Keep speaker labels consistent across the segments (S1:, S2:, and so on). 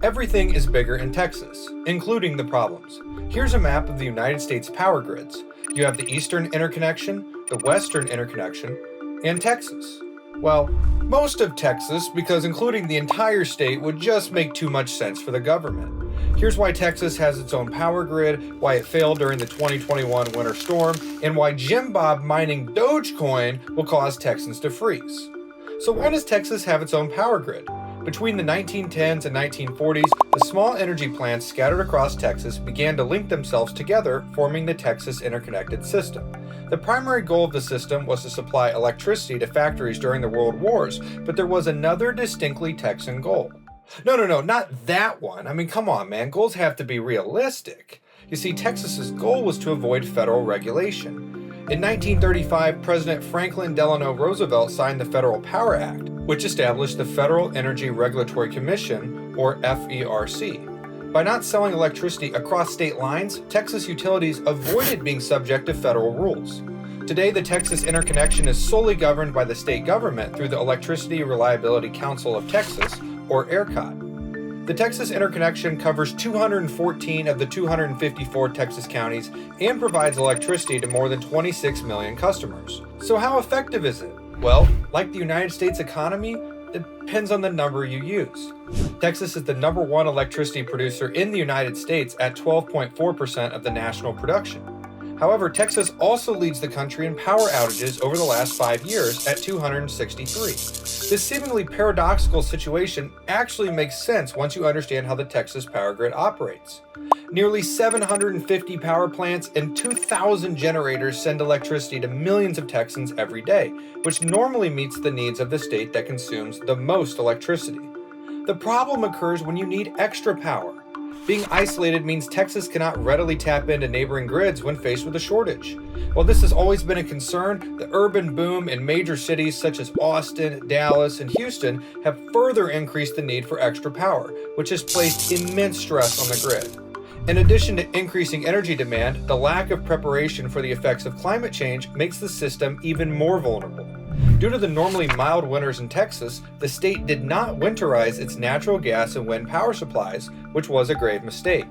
S1: Everything is bigger in Texas, including the problems. Here's a map of the United States power grids. You have the Eastern Interconnection, the Western Interconnection, and Texas. Well, most of Texas, because including the entire state would just make too much sense for the government. Here's why Texas has its own power grid, why it failed during the 2021 winter storm, and why Jim Bob mining Dogecoin will cause Texans to freeze. So why does Texas have its own power grid? Between the 1910s and 1940s, the small energy plants scattered across Texas began to link themselves together, forming the Texas Interconnected System. The primary goal of the system was to supply electricity to factories during the World Wars, but there was another distinctly Texan goal. No, not that one. I mean, come on, man. Goals have to be realistic. You see, Texas's goal was to avoid federal regulation. In 1935, President Franklin Delano Roosevelt signed the Federal Power Act, which established the Federal Energy Regulatory Commission, or FERC. By not selling electricity across state lines, Texas utilities avoided being subject to federal rules. Today, the Texas Interconnection is solely governed by the state government through the Electricity Reliability Council of Texas, or ERCOT. The Texas Interconnection covers 214 of the 254 Texas counties and provides electricity to more than 26 million customers. So how effective is it? Well, like the United States economy, it depends on the number you use. Texas is the number one electricity producer in the United States at 12.4% of the national production. However, Texas also leads the country in power outages over the last 5 years at 263. This seemingly paradoxical situation actually makes sense once you understand how the Texas power grid operates. Nearly 750 power plants and 2,000 generators send electricity to millions of Texans every day, which normally meets the needs of the state that consumes the most electricity. The problem occurs when you need extra power. Being isolated means Texas cannot readily tap into neighboring grids when faced with a shortage. While this has always been a concern, the urban boom in major cities such as Austin, Dallas, and Houston have further increased the need for extra power, which has placed immense stress on the grid. In addition to increasing energy demand, the lack of preparation for the effects of climate change makes the system even more vulnerable. Due to the normally mild winters in Texas, the state did not winterize its natural gas and wind power supplies, which was a grave mistake.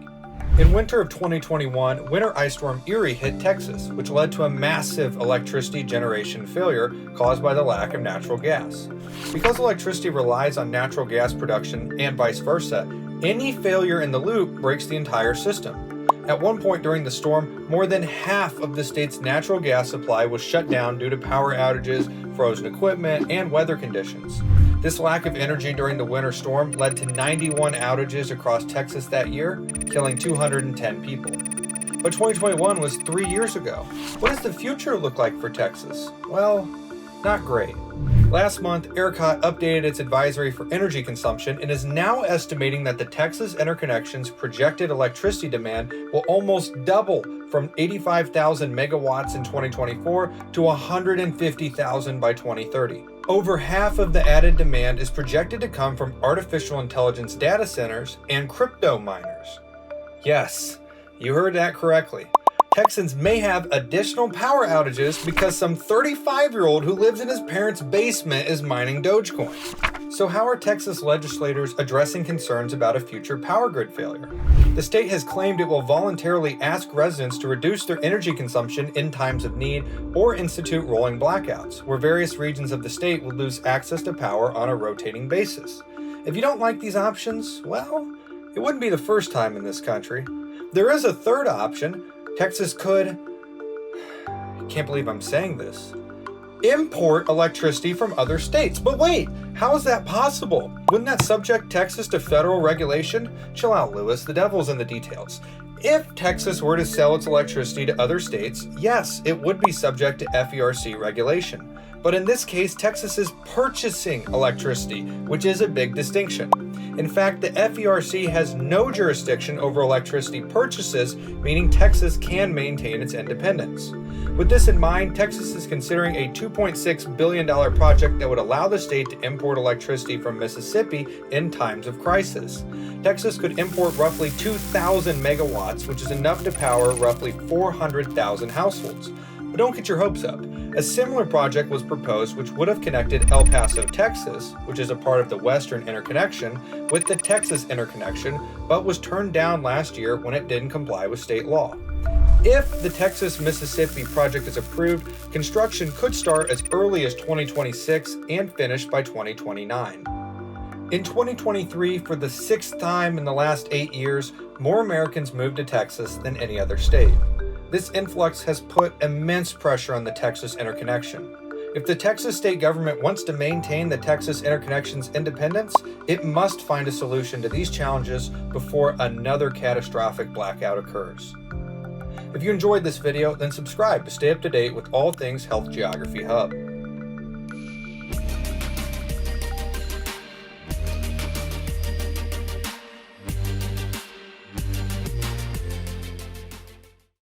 S1: In winter of 2021, Winter Ice Storm Uri hit Texas, which led to a massive electricity generation failure caused by the lack of natural gas. Because electricity relies on natural gas production and vice versa, any failure in the loop breaks the entire system. At one point during the storm, more than half of the state's natural gas supply was shut down due to power outages, frozen equipment, and weather conditions. This lack of energy during the winter storm led to 91 outages across Texas that year, killing 210 people. But 2021 was 3 years ago. What does the future look like for Texas? Well, not great. Last month, ERCOT updated its advisory for energy consumption and is now estimating that the Texas Interconnection's projected electricity demand will almost double from 85,000 megawatts in 2024 to 150,000 by 2030. Over half of the added demand is projected to come from artificial intelligence data centers and crypto miners. Yes, you heard that correctly. Texans may have additional power outages because some 35-year-old who lives in his parents' basement is mining Dogecoin. So how are Texas legislators addressing concerns about a future power grid failure? The state has claimed it will voluntarily ask residents to reduce their energy consumption in times of need or institute rolling blackouts, where various regions of the state will lose access to power on a rotating basis. If you don't like these options, well, it wouldn't be the first time in this country. There is a third option. Texas could, I can't believe I'm saying this, import electricity from other states. But wait, how is that possible? Wouldn't that subject Texas to federal regulation? Chill out, Lewis, the devil's in the details. If Texas were to sell its electricity to other states, yes, it would be subject to FERC regulation. But in this case, Texas is purchasing electricity, which is a big distinction. In fact, the FERC has no jurisdiction over electricity purchases, meaning Texas can maintain its independence. With this in mind, Texas is considering a $2.6 billion project that would allow the state to import electricity from Mississippi in times of crisis. Texas could import roughly 2,000 megawatts, which is enough to power roughly 400,000 households. But don't get your hopes up. A similar project was proposed which would have connected El Paso, Texas, which is a part of the Western Interconnection, with the Texas Interconnection, but was turned down last year when it didn't comply with state law. If the Texas-Mississippi project is approved, construction could start as early as 2026 and finish by 2029. In 2023, for the sixth time in the last 8 years, more Americans moved to Texas than any other state. This influx has put immense pressure on the Texas Interconnection. If the Texas state government wants to maintain the Texas Interconnection's independence, it must find a solution to these challenges before another catastrophic blackout occurs. If you enjoyed this video, then subscribe to stay up to date with all things Health Geography Hub.